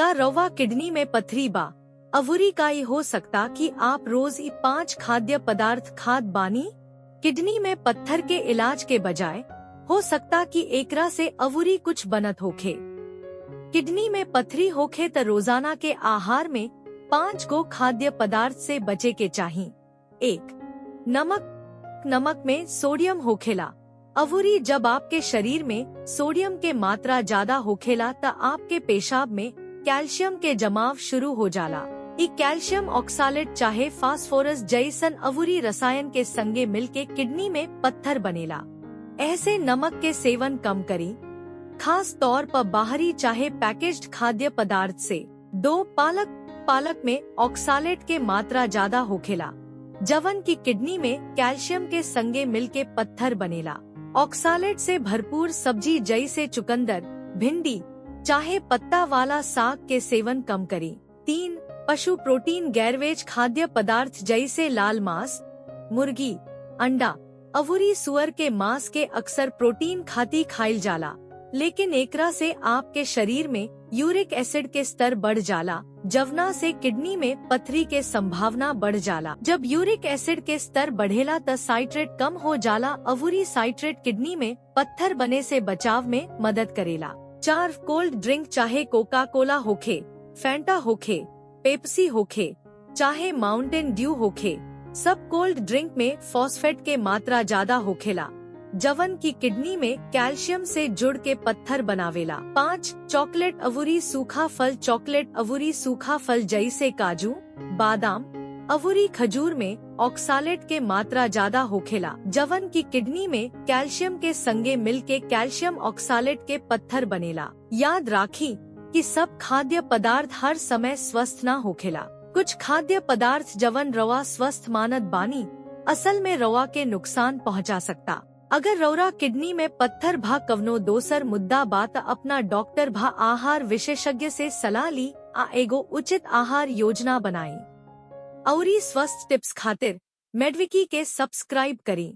का रवा किडनी में पथरी बा अवुरी का ही हो सकता कि आप रोज 5 खाद्य पदार्थ खाद बानी। किडनी में पत्थर के इलाज के बजाय हो सकता कि एकरा से अवुरी कुछ बनत होखे। किडनी में पथरी होखे त रोजाना के आहार में 5 गो खाद्य पदार्थ से बचे के चाहिए। 1. नमक में सोडियम होखेला। अवुरी जब आपके शरीर में सोडियम के मात्रा ज्यादा होखेला त आपके पेशाब में कैल्शियम के जमाव शुरू हो जाला। ई कैल्शियम ऑक्सालेट चाहे फास्फोरस जैसन अवुरी रसायन के संगे मिलके किडनी में पत्थर बनेला। ऐसे नमक के सेवन कम करी, खास तौर पर बाहरी चाहे पैकेज्ड खाद्य पदार्थ से। 2. पालक में ऑक्सालेट के मात्रा ज्यादा होखेला, जवन की किडनी में कैल्शियम के संगे मिलके पत्थर बनेला। ऑक्सालेट से भरपूर सब्जी जैसे चुकंदर, भिंडी चाहे पत्ता वाला साग के सेवन कम करी। 3. पशु प्रोटीन गैरवेज खाद्य पदार्थ जैसे लाल मांस, मुर्गी, अंडा, अवुरी सुअर के मांस के अक्सर प्रोटीन खाती खाइल जाला, लेकिन एकरा से आपके शरीर में यूरिक एसिड के स्तर बढ़ जाला, जवना से किडनी में पथरी के संभावना बढ़ जाला। जब यूरिक एसिड के स्तर बढ़ेला त साइट्रेट कम हो जाला। अवुरी साइट्रेट किडनी में पत्थर बने से बचाव में मदद करेला। 4. कोल्ड ड्रिंक चाहे कोका कोला होखे, फैंटा होखे, पेप्सी होखे, चाहे माउंटेन ड्यू होखे, सब कोल्ड ड्रिंक में फॉस्फेट के मात्रा ज्यादा होखेला, जवन की किडनी में कैल्शियम से जुड़ के पत्थर बनावेला। 5. चॉकलेट अवुरी सूखा फल। चॉकलेट अवुरी सूखा फल जैसे काजू, बादाम, अवुरी खजूर में ऑक्सालेट के मात्रा ज्यादा होखेला, जवन की किडनी में कैल्शियम के संगे मिलके कैल्शियम ऑक्सालेट के पत्थर बनेला। याद राखी कि सब खाद्य पदार्थ हर समय स्वस्थ ना होखेला। कुछ खाद्य पदार्थ जवन रवा स्वस्थ मानत बानी, असल में रवा के नुकसान पहुंचा सकता। अगर रौरा किडनी में पत्थर भा कवनो दोसर मुद्दा बात अपना डॉक्टर भा आहार विशेषज्ञ से सलाह ली आ एगो उचित आहार योजना बनाई। औरी स्वस्थ टिप्स खातिर मेडविकी के सब्सक्राइब करी।